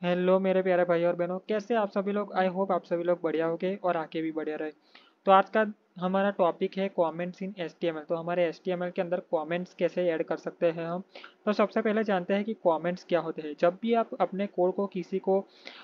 Hello मेरे प्यारे भाई और बहनों, कैसे आप सभी लोग। आई होप आप सभी लोग बढ़िया होगे और आगे भी बढ़िया रहे। तो आज का हमारा टॉपिक है कमेंट्स इन एचटीएमएल। तो हमारे एचटीएमएल के अंदर कमेंट्स कैसे ऐड कर सकते हैं हम। तो सबसे पहले जानते हैं कि कमेंट्स क्या होते हैं। जब भी आप अपने कोड को किसी को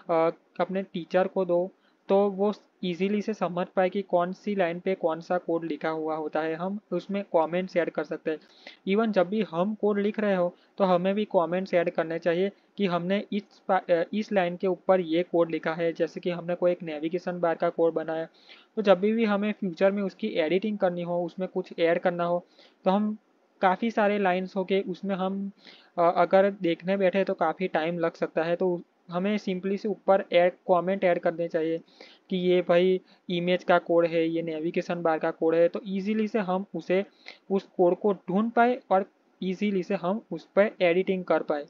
अपने टीचर को दो तो वो इजीली से समझ पाए कि कौन सी लाइन पे कौन सा कोड लिखा हुआ होता है, हम उसमें कमेंट्स ऐड कर सकते हैं। इवन जब भी हम कोड लिख रहे हो तो हमें भी कमेंट्स ऐड करने चाहिए कि हमने इस लाइन के ऊपर ये कोड लिखा है। जैसे कि हमने कोई एक नेविगेशन बार का कोड बनाया, तो जब भी हमें फ्यूचर में उसकी एडिटिंग करनी हो, उसमें कुछ ऐड करना हो, तो हम काफ़ी सारे लाइन्स हो के उसमें हम अगर देखने बैठे तो काफ़ी टाइम लग सकता है। तो हमें सिंपली से ऊपर ऐड कमेंट ऐड करने चाहिए कि ये भाई इमेज का कोड है, ये नेविगेशन बार का कोड है। तो इजीली से हम उसे उस कोड को ढूंढ पाए और इजीली से हम उस पर एडिटिंग कर पाए।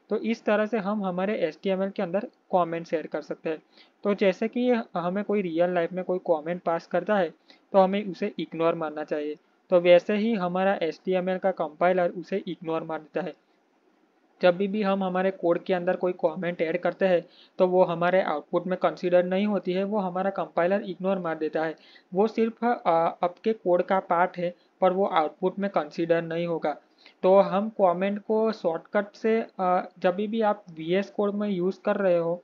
तो इस तरह से हम हमारे HTML के अंदर कमेंट्स ऐड कर सकते हैं। तो जैसे कि हमें कोई रियल लाइफ में कोई कमेंट पास करता है तो हमें उसे इग्नोर मारना चाहिए। तो वैसे ही हमारा HTML का कंपाइलर उसे इग्नोर मार देता है। जब भी हम हमारे कोड के अंदर कोई कमेंट ऐड करते हैं तो वो हमारे आउटपुट में कंसीडर नहीं होती है, वो हमारा कंपाइलर इग्नोर मार देता है। वो सिर्फ आपके कोड का पार्ट है, पर वो आउटपुट में कंसीडर नहीं होगा। तो हम कमेंट को शॉर्टकट से जब भी आप VS कोड में यूज़ कर रहे हो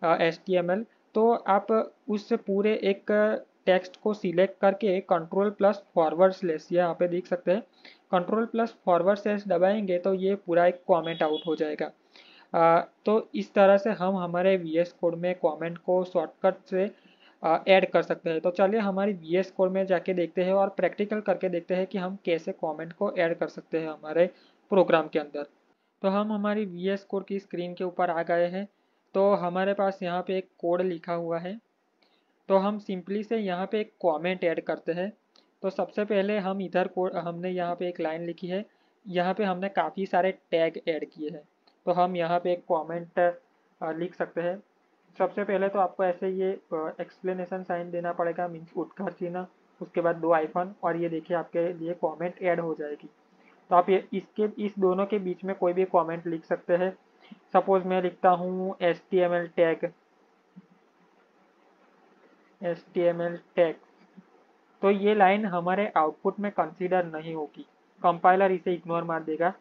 HTML, तो आप उस पूरे एक टेक्स्ट को सिलेक्ट करके कंट्रोल प्लस फॉरवर्ड स्लैश, यहाँ पे देख सकते हैं, कंट्रोल प्लस फॉरवर्ड स्लैश दबाएंगे तो ये पूरा एक कमेंट आउट हो जाएगा। तो इस तरह से हम हमारे VS कोड में कमेंट को शॉर्टकट से ऐड कर सकते हैं। तो चलिए हमारी VS कोड में जाके देखते हैं और प्रैक्टिकल करके देखते हैं कि हम कैसे कमेंट को ऐड कर सकते हैं हमारे प्रोग्राम के अंदर। तो हम हमारी VS कोड की स्क्रीन के ऊपर आ गए हैं। तो हमारे पास यहाँ पे एक कोड लिखा हुआ है। तो हम सिंपली से यहाँ पे एक कमेंट ऐड करते हैं। तो सबसे पहले हम इधर कोड, हमने यहाँ पे एक लाइन लिखी है, यहाँ पे हमने काफ़ी सारे टैग ऐड किए हैं। तो हम यहाँ पे एक कमेंट लिख सकते हैं। सबसे पहले तो आपको ऐसे ये एक्सप्लेनेशन साइन देना पड़ेगा, मीन्स उद्गार चिन्ह, उसके बाद 2 आइफन, और ये देखिए आपके लिए कमेंट ऐड हो जाएगी। तो आप ये इस दोनों के बीच में कोई भी कमेंट लिख सकते हैं। सपोज मैं लिखता हूँ HTML टैग। तो ये लाइन हमारे आउटपुट में कंसीडर नहीं होगी, कंपाइलर इसे इग्नोर मार देगा।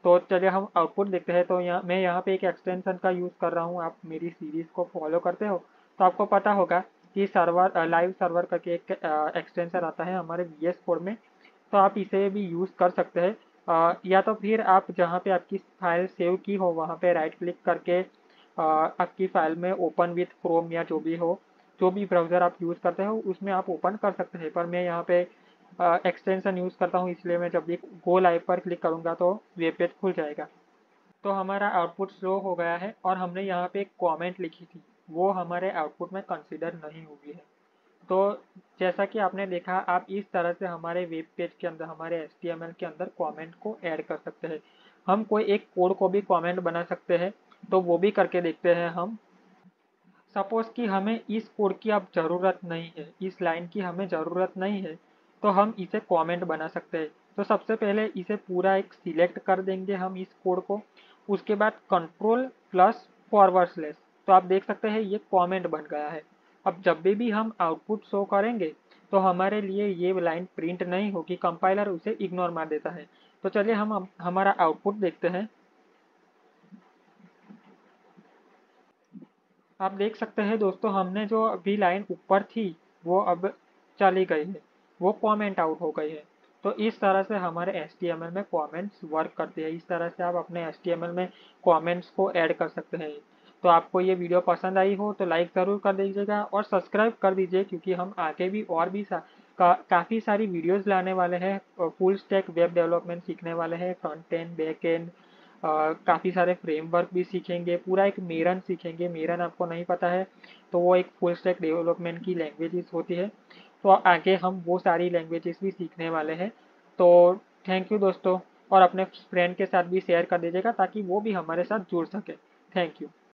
तो चलिए हम आउटपुट देखते हैं। तो मैं यहाँ पे एक एक्सटेंशन का यूज़ कर रहा हूँ। आप मेरी सीरीज़ को फॉलो करते हो तो आपको पता होगा कि सर्वर लाइव सर्वर करके एक एक्सटेंशन आता है हमारे VS कोड में। तो आप इसे भी यूज़ कर सकते हैं। या तो फिर आप जहाँ पे आपकी फाइल सेव की हो वहाँ पे राइट क्लिक करके आपकी फाइल में ओपन विथ क्रोम या जो भी ब्राउज़र आप यूज़ करते हो उसमें आप ओपन कर सकते हैं। पर मैं यहाँ पे एक्सटेंशन यूज़ करता हूँ, इसलिए मैं जब भी गो लाइव पर क्लिक करूँगा तो वेब पेज खुल जाएगा। तो हमारा आउटपुट शो हो गया है और हमने यहाँ पे एक कमेंट लिखी थी, वो हमारे आउटपुट में कंसीडर नहीं हुई है। तो जैसा कि आपने देखा, आप इस तरह से हमारे वेब पेज के अंदर, हमारे HTML के अंदर कमेंट को ऐड कर सकते हैं। हम कोई एक कोड को भी कमेंट बना सकते हैं, तो वो भी करके देखते हैं हम। सपोज कि हमें इस कोड की अब ज़रूरत नहीं है, इस लाइन की हमें ज़रूरत नहीं है, तो हम इसे कमेंट बना सकते हैं। तो सबसे पहले इसे पूरा एक सिलेक्ट कर देंगे हम इस कोड को। उसके बाद कंट्रोल प्लस फॉरवर्ड स्लैश, तो आप देख सकते हैं ये कमेंट बन गया है। अब जब भी हम आउटपुट शो करेंगे तो हमारे लिए ये लाइन प्रिंट नहीं होगी, कंपाइलर उसे इग्नोर मार देता है। तो चलिए हम हमारा आउटपुट देखते हैं। आप देख सकते हैं दोस्तों, हमने जो अभी लाइन ऊपर थी वो अब चली गई है, वो कमेंट आउट हो गई है। तो इस तरह से हमारे HTML में कमेंट्स वर्क करते हैं। इस तरह से आप अपने HTML में कमेंट्स को ऐड कर सकते हैं। तो आपको ये वीडियो पसंद आई हो तो लाइक ज़रूर कर दीजिएगा और सब्सक्राइब कर दीजिए, क्योंकि हम आगे भी और भी काफ़ी सारी वीडियोज़ लाने वाले हैं। फुल स्टैक वेब डेवलपमेंट सीखने वाले हैं, फ्रंट एंड बैक एंड, काफ़ी सारे फ्रेमवर्क भी सीखेंगे, पूरा एक मेरन सीखेंगे। मेरन आपको नहीं पता है तो वो एक फुल स्टैक डेवलपमेंट की लैंग्वेजेस होती है। तो आगे हम वो सारी लैंग्वेजेस भी सीखने वाले हैं। तो थैंक यू दोस्तों, और अपने फ्रेंड के साथ भी शेयर कर दीजिएगा ताकि वो भी हमारे साथ जुड़ सके। Thank you.